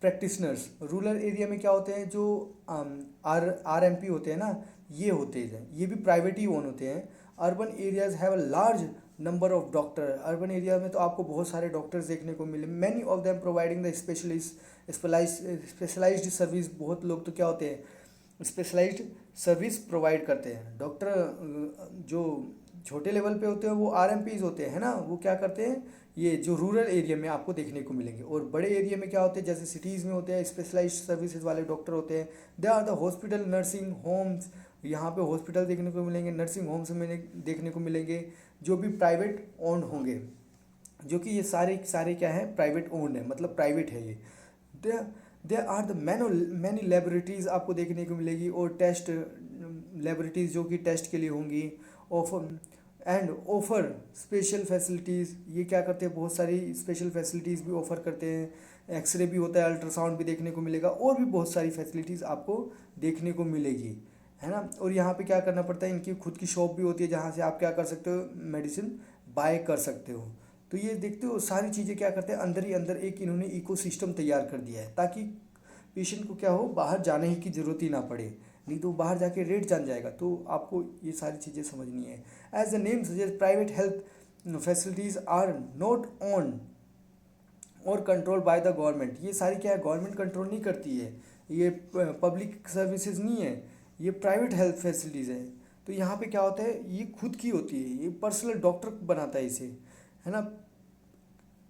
practitioners. Rural area में क्या होते हैं, जो RMP होते हैं ना, ये होते हैं, ये भी प्राइवेट ही ओन होते हैं। Urban areas have a large number of doctor. Urban area में तो आपको बहुत सारे डॉक्टर्स देखने को मिले। Many of them providing the specialised service. बहुत लोग तो क्या होते हैं, स्पेशलाइज्ड सर्विस प्रोवाइड करते हैं। डॉक्टर जो छोटे लेवल पे होते हैं वो RMPs होते हैं ना, वो क्या करते हैं, ये जो रूरल एरिया में आपको देखने को मिलेंगे। और बड़े एरिया में क्या होते हैं, जैसे सिटीज़ में होते हैं स्पेशलाइज्ड सर्विसेज वाले डॉक्टर होते हैं। They are the hospital, nursing homes. यहाँ पे हॉस्पिटल देखने को मिलेंगे, नर्सिंग होम्स में देखने को मिलेंगे, जो भी प्राइवेट ओन्ड होंगे। जो कि ये सारे सारे क्या है, प्राइवेट ओन्ड है, मतलब प्राइवेट है ये। They they are the many laboratories आपको देखने को मिलेगी, और टेस्ट लेबोरेटरीज जो कि टेस्ट के लिए होंगी। Offer and offer special facilities. ये क्या करते हैं, बहुत सारी स्पेशल फैसिलिटीज़ भी ऑफर करते हैं। एक्सरे भी होता है, अल्ट्रासाउंड भी देखने को मिलेगा, और भी बहुत सारी फैसिलिटीज़ आपको देखने को मिलेगी, है ना। और यहाँ पे क्या करना पड़ता है, इनकी खुद की शॉप भी होती है जहाँ से आप क्या कर सकते हो, मेडिसिन बाय कर सकते हो। तो ये देखते हो सारी चीज़ें क्या करते हैं, अंदर ही अंदर एक इन्होंने इकोसिस्टम तैयार कर दिया है, ताकि पेशेंट को क्या हो, बाहर जाने ही की ज़रूरत ही ना पड़े। नहीं तो बाहर जाके रेट जान जाएगा। तो आपको ये सारी चीज़ें समझनी है। As the name suggest, private health facilities are not own और कंट्रोल बाय द गवर्नमेंट। ये सारी क्या है, गवर्नमेंट कंट्रोल नहीं करती है, ये पब्लिक सर्विसेज नहीं है, ये प्राइवेट हेल्थ फैसिलिटीज़ है। तो यहाँ पे क्या होता है, ये खुद की होती है, ये पर्सनल डॉक्टर बनाता है इसे, है ना।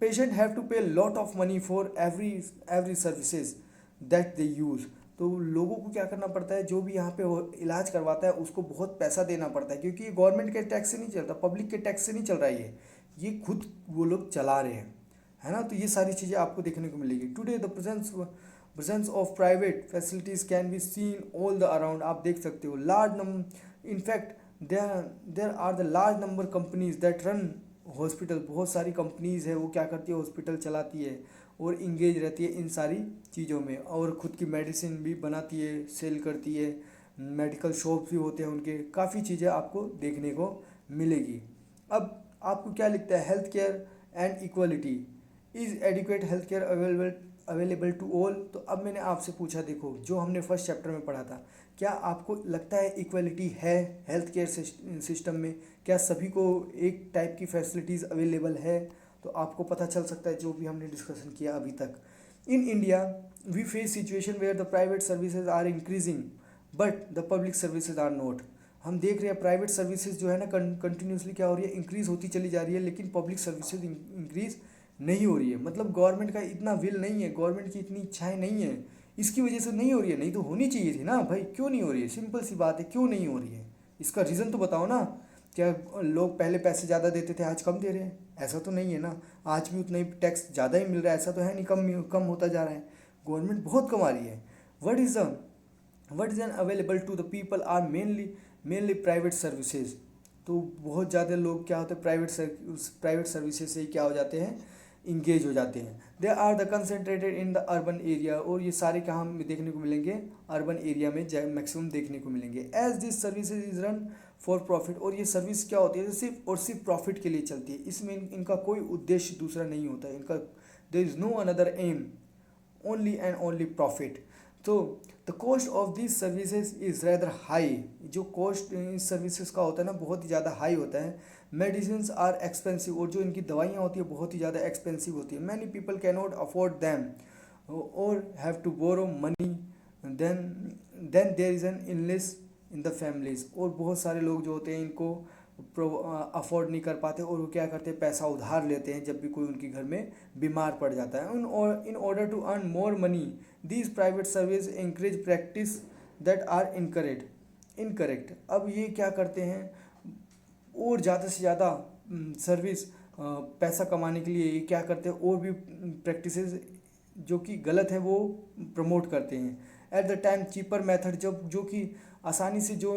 पेशेंट हैव टू पे lot of money for every services that they use. तो लोगों को क्या करना पड़ता है, जो भी यहाँ पे इलाज करवाता है उसको बहुत पैसा देना पड़ता है, क्योंकि ये गवर्नमेंट के टैक्स से नहीं चलता, पब्लिक के टैक्स से नहीं चल रहा है, ये खुद वो लोग चला रहे हैं, है ना। तो ये सारी चीज़ें आपको देखने को मिलेगी। Today the presence of private facilities can be seen all the around. आप देख सकते हो large number, in fact there are the large number companies that run hospital. बहुत सारी कंपनीज़ है, वो क्या करती है, हॉस्पिटल चलाती है और इंगेज रहती है इन सारी चीज़ों में, और ख़ुद की मेडिसिन भी बनाती है, सेल करती है, मेडिकल शॉप भी होते हैं उनके, काफ़ी चीज़ें आपको देखने को मिलेगी। अब आपको क्या लिखता है, health care and equality, is adequate health care available to all. तो अब मैंने आपसे पूछा, देखो जो हमने फर्स्ट चैप्टर में पढ़ा था, क्या आपको लगता है इक्वलिटी है हेल्थ केयर सिस्टम में, क्या सभी को एक टाइप की फैसिलिटीज़ अवेलेबल है। तो आपको पता चल सकता है जो भी हमने डिस्कशन किया अभी तक। In India we face situation where the private services are increasing but the public services are not. हम देख रहे हैं प्राइवेट सर्विसेज जो है ना, कंटिन्यूसली क्या हो रही है, इंक्रीज़ होती चली जा रही है, लेकिन पब्लिक सर्विसेज इंक्रीज़ नहीं हो रही है। मतलब गवर्नमेंट का इतना विल नहीं है, गवर्नमेंट की इतनी इच्छाएं नहीं है, इसकी वजह से नहीं हो रही है। नहीं तो होनी चाहिए थी ना भाई, क्यों नहीं हो रही है, सिंपल सी बात है, क्यों नहीं हो रही है, इसका रीज़न तो बताओ ना। क्या लोग पहले पैसे ज़्यादा देते थे, आज कम दे रहे हैं, ऐसा तो नहीं है ना। आज भी उतना ही टैक्स ज़्यादा ही मिल रहा है, ऐसा तो है नहीं, कम कम होता जा रहा है, गवर्नमेंट बहुत कमा रही है। What is an available to the people are mainly private services. तो बहुत ज़्यादा लोग क्या होते हैं, प्राइवेट सर्विसेज से ही क्या हो जाते हैं, इंगेज हो जाते हैं। They are the concentrated in the urban area, और ये सारे कहाँ देखने को मिलेंगे, अर्बन एरिया में मैक्सिमम देखने को मिलेंगे। As this services is run for profit, और ये सर्विस क्या होती है, सिर्फ और सिर्फ प्रॉफिट के लिए चलती है, इसमें इनका कोई उद्देश्य दूसरा नहीं होता है, इनका there is no another aim, only and only profit. तो the cost of this services is rather high, जो कॉस्ट इस सर्विसेज का होता है ना, बहुत ही ज़्यादा हाई होता है। मेडिसिन आर एक्सपेंसिव, और जो इनकी दवाइयाँ होती है बहुत ही ज़्यादा एक्सपेंसिव होती है। Many people can not afford them और have to borrow money, then there is an illness in the families. और बहुत सारे लोग जो होते हैं इनको अफोर्ड नहीं कर पाते और वो क्या करते हैं, पैसा उधार लेते हैं जब भी कोई उनके घर में बीमार पड़ जाता है। In order to earn more money these private service encourage practice that are incorrect. अब ये क्या करते हैं, और ज़्यादा से ज़्यादा सर्विस पैसा कमाने के लिए ये क्या करते हैं, और भी प्रैक्टिसेस जो कि गलत है वो प्रमोट करते हैं। At the time cheaper method, जब जो कि आसानी से जो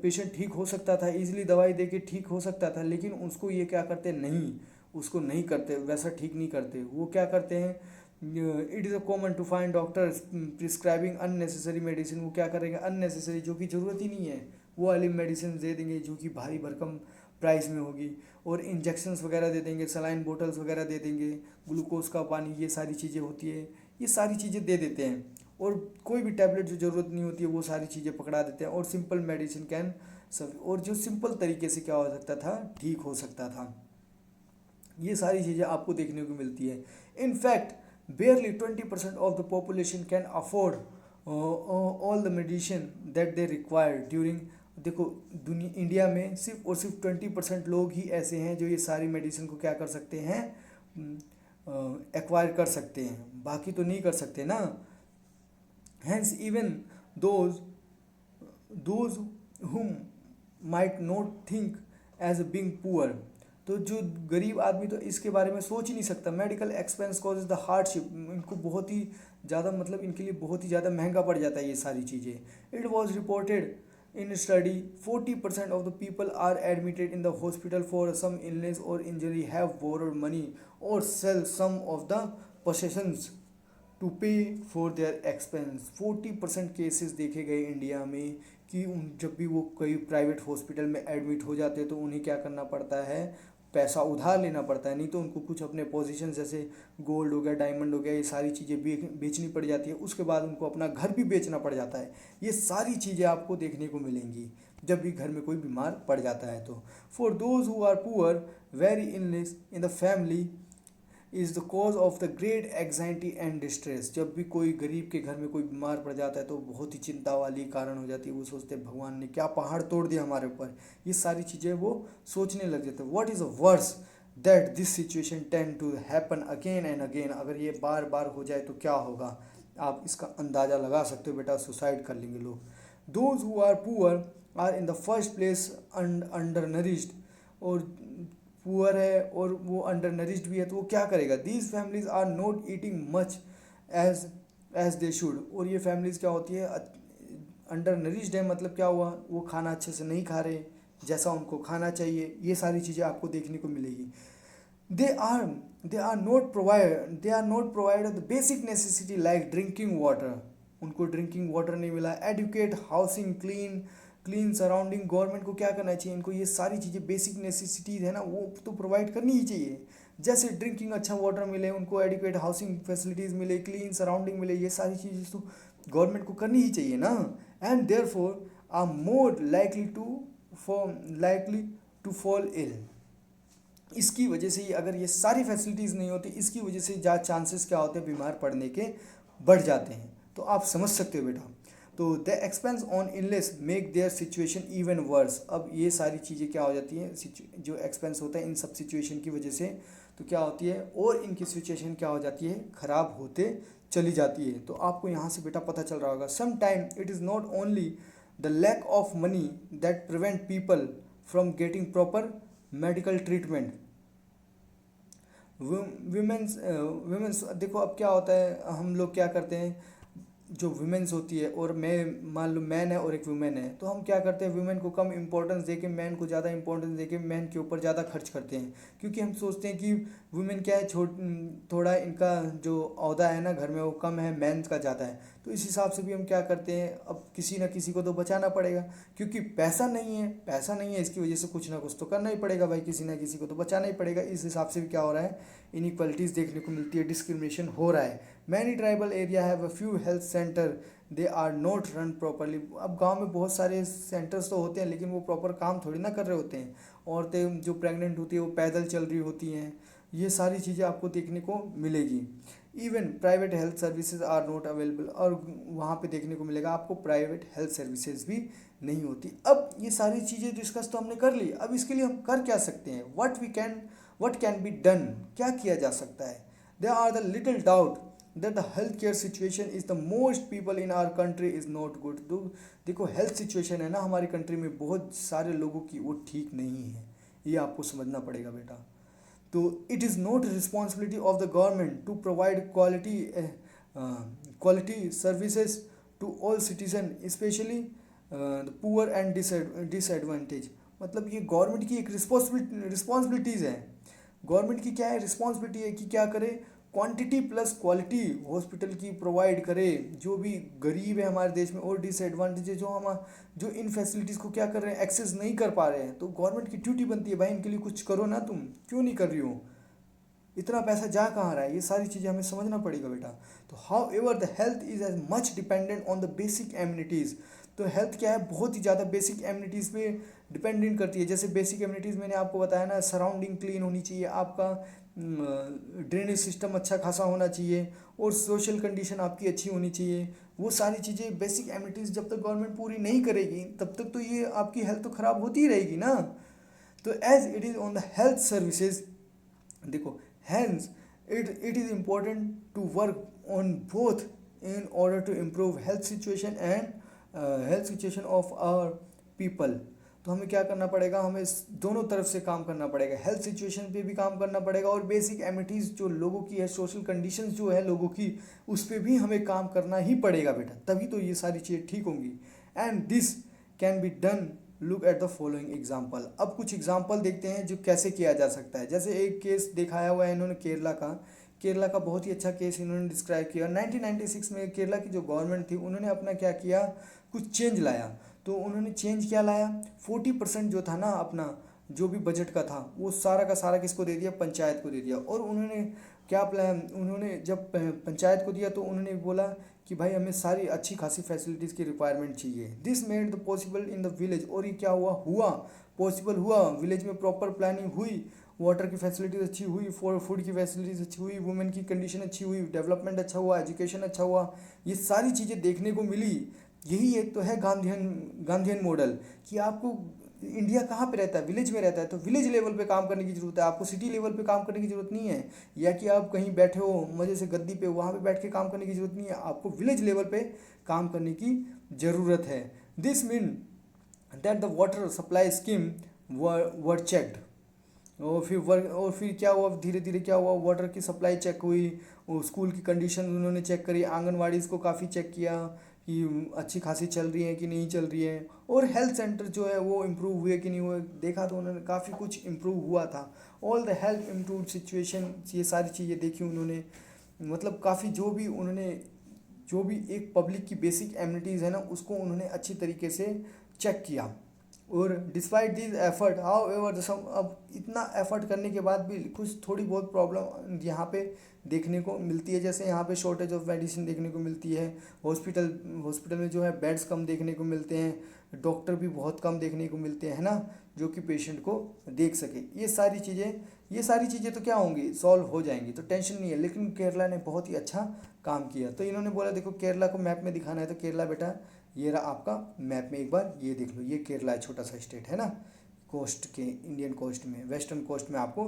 पेशेंट ठीक हो सकता था, इजीली दवाई दे के ठीक हो सकता था, लेकिन उसको ये क्या करते नहीं, उसको नहीं करते, वैसा ठीक नहीं करते। वो क्या करते हैं, it is a common to find doctors prescribing unnecessary medicine. वो क्या करेंगे, अननेसेसरी जो कि ज़रूरत ही नहीं है वो वाली मेडिसिन दे देंगे जो कि भारी भरकम प्राइस में होगी, और इंजेक्शंस वगैरह दे देंगे, सलाइन बोटल्स वगैरह दे देंगे, ग्लूकोज का पानी, ये सारी चीज़ें होती है, ये सारी चीज़ें दे देते हैं। और कोई भी टैबलेट जो ज़रूरत नहीं होती है वो सारी चीज़ें पकड़ा देते हैं। और सिंपल मेडिसिन कैन सब, और जो सिंपल तरीके से क्या हो सकता था, ठीक हो सकता था। ये सारी चीज़ें आपको देखने को मिलती है। In fact barely 20% of the population can afford all the medicine that they require during, देखो इंडिया में सिर्फ और सिर्फ 20% लोग ही ऐसे हैं जो ये सारी मेडिसिन को क्या कर सकते हैं, एक्वायर कर सकते हैं, बाकी तो नहीं कर सकते ना। Hence even those whom might not think as being poor, तो जो गरीब आदमी तो इसके बारे में सोच ही नहीं सकता। Medical expense causes the hardship, इनको बहुत ही ज़्यादा, मतलब इनके लिए बहुत ही ज़्यादा महंगा पड़ जाता है ये सारी चीज़ें। It was reported in study 40% of the people are admitted in the hospital for some illness और इंजरी हैव बोरोड मनी और sell some of the possessions to pay for their expense. 40% cases देखे गए India में कि जब भी वो कोई प्राइवेट हॉस्पिटल में एडमिट हो जाते हैं तो उन्हें क्या करना पड़ता है, पैसा उधार लेना पड़ता है, नहीं तो उनको कुछ अपने पोजीशन जैसे गोल्ड हो गया, डायमंड हो गया, ये सारी चीज़ें बेचनी पड़ जाती है। उसके बाद उनको अपना घर भी बेचना पड़ जाता है। ये सारी चीज़ें आपको देखने को मिलेंगी जब भी घर में कोई बीमार पड़ जाता है। तो for those who are poor very illness in the family is the cause of the great anxiety and distress. जब भी कोई गरीब के घर में कोई बीमार पड़ जाता है तो बहुत ही चिंता वाली कारण हो जाती है। वो सोचते हैं भगवान ने क्या पहाड़ तोड़ दिया हमारे ऊपर, ये सारी चीज़ें वो सोचने लग जाते हैं। What is a worse that this situation tend to happen again and again. अगर ये बार बार हो जाए तो क्या होगा, आप इसका अंदाज़ा लगा सकते हो बेटा, सुसाइड कर लेंगे लोग। Those who are poor are in the first place undernourished, और पुअर है और वो अंडर नरिश्ड भी है तो वो क्या करेगा, these families are not eating much as they should. और ये फैमिलीज क्या होती है, अंडर नरिश्ड है, मतलब क्या हुआ, वो खाना अच्छे से नहीं खा रहे जैसा उनको खाना चाहिए। ये सारी चीज़ें आपको देखने को मिलेगी। They are not provide the basic necessity like drinking water, उनको ड्रिंकिंग वाटर नहीं मिला, educate, housing, clean surrounding. Government को क्या करना चाहिए, इनको ये सारी चीज़ें बेसिक नेसेसिटीज़ है ना वो तो प्रोवाइड करनी ही चाहिए। जैसे ड्रिंकिंग अच्छा वाटर मिले उनको, एडिक्वेट हाउसिंग फैसिलिटीज़ मिले, क्लीन सराउंडिंग मिले, ये सारी चीज़ें तो गवर्नमेंट को करनी ही चाहिए ना। And therefore are more likely to fall ill. इसकी वजह से ही अगर ये सारी फैसिलिटीज़ नहीं होती, इसकी वजह से ज़्यादा चांसेस क्या होते हैं बीमार पड़ने के बढ़ जाते हैं। तो आप समझ सकते हो बेटा। तो the expense on illness make their situation even worse. अब ये सारी चीज़ें क्या हो जाती हैं, जो एक्सपेंस होता है इन सब सिचुएशन की वजह से तो क्या होती है, और इनकी सिचुएशन क्या हो जाती है, ख़राब होते चली जाती है। तो आपको यहाँ से बेटा पता चल रहा होगा, some time it is not only the lack of money that prevent people from getting proper medical treatment. Women's देखो अब क्या होता है, हम लोग क्या करते हैं, जो वुमेन्स होती है और मैं मान लो मैन है और एक वुमेन है, तो हम क्या करते हैं, वुमेन को कम इंपॉर्टेंस देके मैन को ज़्यादा इंपॉर्टेंस देके मैन के ऊपर ज़्यादा खर्च करते हैं। क्योंकि हम सोचते हैं कि वुमेन क्या है, थोड़ा इनका जो ओहदा है ना घर में वो कम है, मैन का ज़्यादा है। तो इस हिसाब से भी हम क्या करते हैं, अब किसी ना किसी को तो बचाना पड़ेगा, क्योंकि पैसा नहीं है, इसकी वजह से कुछ ना कुछ तो करना ही पड़ेगा भाई, किसी ना किसी को तो बचाना ही पड़ेगा। इस हिसाब से भी क्या हो रहा है, इनइक्वालिटीज़ देखने को मिलती है, डिस्क्रिमिनेशन हो रहा है। Many tribal area have a few health centre, they are not run properly. अब गांव में बहुत सारे सेंटर्स तो होते हैं लेकिन वो प्रॉपर काम थोड़ी ना कर रहे होते हैं। औरतें जो प्रेग्नेंट होती है वो पैदल चल रही होती हैं, ये सारी चीज़ें आपको देखने को मिलेगी। Even private health services are not available, और वहाँ पे देखने को मिलेगा आपको प्राइवेट हेल्थ सर्विसेज भी नहीं होती। अब ये सारी चीज़ें डिस्कस तो हमने कर ली, अब इसके लिए हम कर क्या सकते हैं, वट कैन बी डन, क्या किया जा सकता है। There are the little doubt that the health care situation is the most people in our country is not good. तो देखो हेल्थ सिचुएशन है ना हमारी कंट्री में, बहुत सारे लोगों की वो ठीक नहीं है, ये आपको समझना पड़ेगा बेटा। तो it is not responsibility of the government to provide quality services to all citizen specially the poor and disadvantage. मतलब ये गवर्नमेंट की एक रिस्पॉन्सिबिलिटीज़ है। गवर्नमेंट की क्या है, रिस्पॉन्सिबिलिटी है कि क्या करे, क्वांटिटी प्लस क्वालिटी हॉस्पिटल की प्रोवाइड करे। जो भी गरीब है हमारे देश में और डिसएडवांटेज है, जो इन फैसिलिटीज़ को क्या कर रहे हैं, एक्सेस नहीं कर पा रहे हैं, तो गवर्नमेंट की ड्यूटी बनती है भाई इनके लिए कुछ करो ना, तुम क्यों नहीं कर रही हो, इतना पैसा जा कहाँ रहा है, ये सारी चीज़ें हमें समझना पड़ेगा बेटा। तो however the health is as much dependent on the basic amenities. तो हेल्थ क्या है, बहुत ही ज़्यादा बेसिक एमिनिटीज़ पे डिपेंडेंट करती है। जैसे बेसिक एमिनिटीज़ मैंने आपको बताया ना, सराउंडिंग क्लीन होनी चाहिए, आपका ड्रेनेज सिस्टम अच्छा खासा होना चाहिए, और सोशल कंडीशन आपकी अच्छी होनी चाहिए। वो सारी चीज़ें बेसिक एमिनिटीज़ जब तक गवर्नमेंट पूरी नहीं करेगी तब तक तो ये आपकी हेल्थ तो ख़राब होती ही रहेगी ना। तो as it is on the health services, देखो hence it is important to work on both in order to improve health situation of our people। तो हमें क्या करना पड़ेगा, हमें दोनों तरफ से काम करना पड़ेगा, हेल्थ सिचुएशन पे भी काम करना पड़ेगा, और बेसिक एमिनिटीज़ जो लोगों की है, सोशल कंडीशंस जो है लोगों की, उस पर भी हमें काम करना ही पड़ेगा बेटा, तभी तो ये सारी चीज़ें ठीक होंगी। And this can be done, look at the following example. अब कुछ एग्जाम्पल देखते हैं जो कैसे किया जा सकता है। जैसे एक केस दिखाया हुआ है इन्होंने केरला का बहुत ही अच्छा केस इन्होंने डिस्क्राइब किया। 1996 में केरला की जो गवर्नमेंट थी उन्होंने अपना क्या किया, कुछ चेंज लाया। तो उन्होंने चेंज क्या लाया, 40% जो था ना अपना जो भी बजट का था वो सारा का सारा किसको दे दिया, पंचायत को दे दिया। और उन्होंने क्या प्लान, उन्होंने जब पंचायत को दिया तो उन्होंने बोला कि भाई हमें सारी अच्छी खासी फैसिलिटीज़ की रिक्वायरमेंट चाहिए। This made the possible in the village, और ये क्या हुआ पॉसिबल हुआ, विलेज में प्रॉपर प्लानिंग हुई, वाटर की फैसिलिटीज़ अच्छी हुई, फूड की फैसिलिटीज़ अच्छी हुई, वुमेन की कंडीशन अच्छी हुई, डेवलपमेंट अच्छा हुआ, एजुकेशन अच्छा हुआ, ये सारी चीज़ें देखने को मिली। यही एक तो है गांधीयन मॉडल, कि आपको इंडिया कहाँ पे रहता है, विलेज में रहता है, तो विलेज लेवल पे काम करने की ज़रूरत है, आपको सिटी लेवल पे काम करने की ज़रूरत नहीं है, या कि आप कहीं बैठे हो मज़े से गद्दी पे वहाँ पे बैठ के काम करने की ज़रूरत नहीं है, आपको विलेज लेवल पे काम करने की ज़रूरत है। This mean that the water supply scheme were checked, और फिर क्या हुआ, धीरे धीरे क्या हुआ, वाटर की सप्लाई चेक हुई, और स्कूल की कंडीशन उन्होंने चेक करी, आंगनवाड़ीज़ को काफ़ी चेक किया कि अच्छी खासी चल रही है कि नहीं चल रही है, और हेल्थ सेंटर जो है वो इम्प्रूव हुए कि नहीं हुए, देखा तो उन्होंने काफ़ी कुछ इम्प्रूव हुआ था। All the health improve situation, ये सारी चीज़ें देखी उन्होंने, मतलब काफ़ी जो भी एक पब्लिक की बेसिक एमिनिटीज़ है ना उसको उन्होंने अच्छी तरीके से चेक किया। और despite this effort how ever अब इतना एफर्ट करने के बाद भी कुछ थोड़ी बहुत प्रॉब्लम यहाँ पे देखने को मिलती है। जैसे यहाँ पे शॉर्टेज ऑफ मेडिसिन देखने को मिलती है, हॉस्पिटल में जो है बेड्स कम देखने को मिलते हैं, डॉक्टर भी बहुत कम देखने को मिलते हैं ना, जो कि पेशेंट को देख सके। ये सारी चीज़ें तो क्या होंगी, सॉल्व हो जाएंगी, तो टेंशन नहीं है। लेकिन केरला ने बहुत ही अच्छा काम किया। तो इन्होंने बोला देखो केरला को मैप में दिखाना है, तो केरला बेटा ये रहा आपका मैप में, एक बार ये देख लो, ये केरला है, छोटा सा स्टेट है ना, कोस्ट के इंडियन कोस्ट में, वेस्टर्न कोस्ट में आपको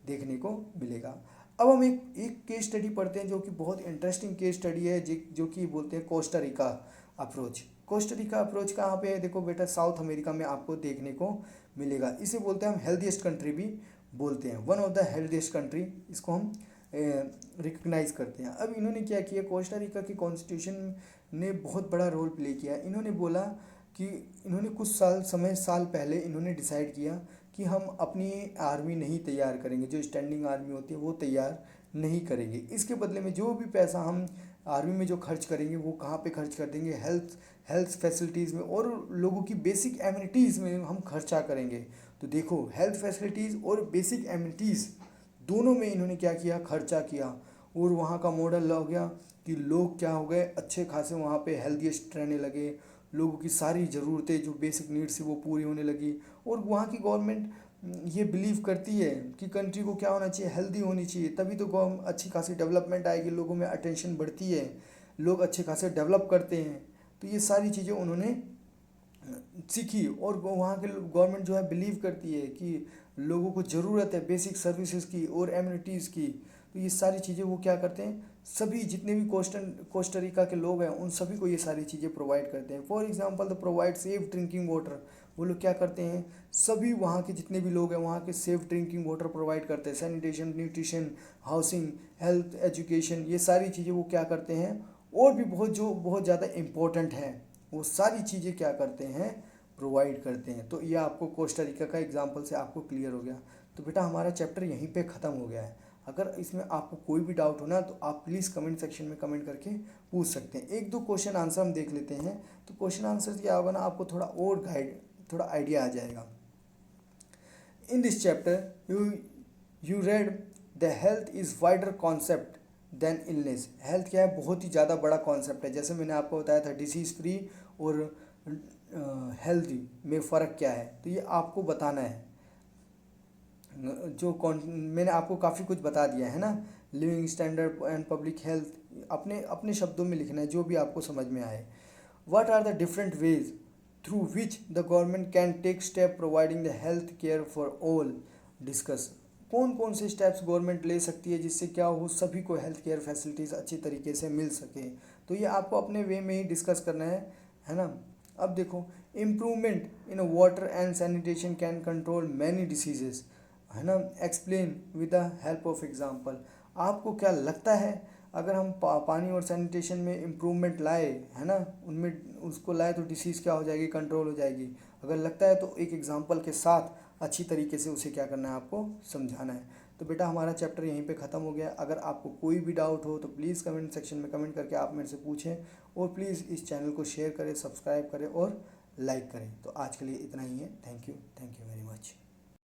देखने को मिलेगा। अब हम एक केस स्टडी पढ़ते हैं जो कि बहुत इंटरेस्टिंग केस स्टडी है, जो कि बोलते हैं Costa Rica approach. Costa Rica approach कहाँ पे है, देखो बेटा साउथ अमेरिका में आपको देखने को मिलेगा। इसे बोलते हैं हम हेल्दीएस्ट कंट्री भी बोलते हैं, one of the healthiest country इसको हम रिकग्नाइज करते हैं। अब इन्होंने क्या किया, कोस्टा रिका की कॉन्स्टिट्यूशन ने बहुत बड़ा रोल प्ले किया। इन्होंने बोला कि इन्होंने कुछ साल पहले इन्होंने डिसाइड किया कि हम अपनी आर्मी नहीं तैयार करेंगे, जो स्टैंडिंग आर्मी होती है वो तैयार नहीं करेंगे। इसके बदले में जो भी पैसा हम आर्मी में जो खर्च करेंगे वो कहाँ पे खर्च कर देंगे, हेल्थ फैसिलिटीज़ में और लोगों की बेसिक एमिनिटीज़ में हम खर्चा करेंगे। तो देखो हेल्थ फैसिलिटीज़ और बेसिक एमिनिटीज़ दोनों में इन्होंने क्या किया, खर्चा किया। और वहाँ का मॉडल हो गया कि लोग क्या हो गए, अच्छे खासे वहाँ पे हेल्दीएस्ट रहने लगे, लोगों की सारी ज़रूरतें जो बेसिक नीड्स थी वो पूरी होने लगी। और वहाँ की गवर्नमेंट ये बिलीव करती है कि कंट्री को क्या होना चाहिए, हेल्दी होनी चाहिए, तभी तो अच्छी खासी डेवलपमेंट आएगी, लोगों में अटेंशन बढ़ती है, लोग अच्छे खासे डेवलप करते हैं। तो ये सारी चीज़ें उन्होंने सीखी, और वहाँ के गवर्नमेंट जो है बिलीव करती है कि लोगों को ज़रूरत है बेसिक सर्विसेज की और एमिनिटीज़ की। तो ये सारी चीज़ें वो क्या करते हैं, सभी जितने भी कोस्टरिका के लोग हैं उन सभी को ये सारी चीज़ें प्रोवाइड करते हैं। For example the provide safe drinking water, वो लोग क्या करते हैं, सभी वहाँ के जितने भी लोग हैं वहाँ के सेफ ड्रिंकिंग वाटर प्रोवाइड करते हैं। Sanitation, nutrition, housing, health, education, ये सारी चीज़ें वो क्या करते हैं, और भी बहुत जो बहुत ज़्यादा इम्पोर्टेंट है वो सारी चीज़ें क्या करते हैं, प्रोवाइड करते हैं। तो ये आपको कोस्टा रिका का एग्जांपल से आपको क्लियर हो गया। तो बेटा हमारा चैप्टर यहीं पे ख़त्म हो गया है। अगर इसमें आपको कोई भी डाउट हो ना तो आप प्लीज़ कमेंट सेक्शन में कमेंट करके पूछ सकते हैं। एक दो क्वेश्चन आंसर हम देख लेते हैं। तो क्वेश्चन आंसर क्या होगा ना, आपको थोड़ा और थोड़ा आइडिया आ जाएगा। In this chapter you read the health is wider concept than illness. Health क्या है, बहुत ही ज़्यादा बड़ा कॉन्सेप्ट है। जैसे मैंने आपको बताया था डिसीज़ फ्री और हेल्दी में फ़र्क क्या है, तो ये आपको बताना है। मैंने आपको काफ़ी कुछ बता दिया है ना, living standard and public health, अपने अपने शब्दों में लिखना है जो भी आपको समझ में आए। What are the different ways through which the government can take step providing the health care for all, discuss. कौन कौन से स्टेप्स गवर्नमेंट ले सकती है जिससे क्या हो, सभी को हेल्थ केयर फैसिलिटीज़ अच्छी तरीके से मिल सके। तो ये आपको अपने वे में ही डिस्कस करना है ना। अब देखो, improvement in water and sanitation can control many diseases, है ना। Explain with the help of example. आपको क्या लगता है, अगर हम पानी और सैनिटेशन में इम्प्रूवमेंट लाए, है ना, उनमें उसको लाए तो डिसीज़ क्या हो जाएगी, कंट्रोल हो जाएगी। अगर लगता है तो एक एग्जांपल के साथ अच्छी तरीके से उसे क्या करना है, आपको समझाना है। तो बेटा हमारा चैप्टर यहीं पे ख़त्म हो गया। अगर आपको कोई भी डाउट हो तो प्लीज़ कमेंट सेक्शन में कमेंट करके आप मेरे से पूछें, और प्लीज़ इस चैनल को शेयर करें, सब्सक्राइब करें और लाइक करें। तो आज के लिए इतना ही है। Thank you very much.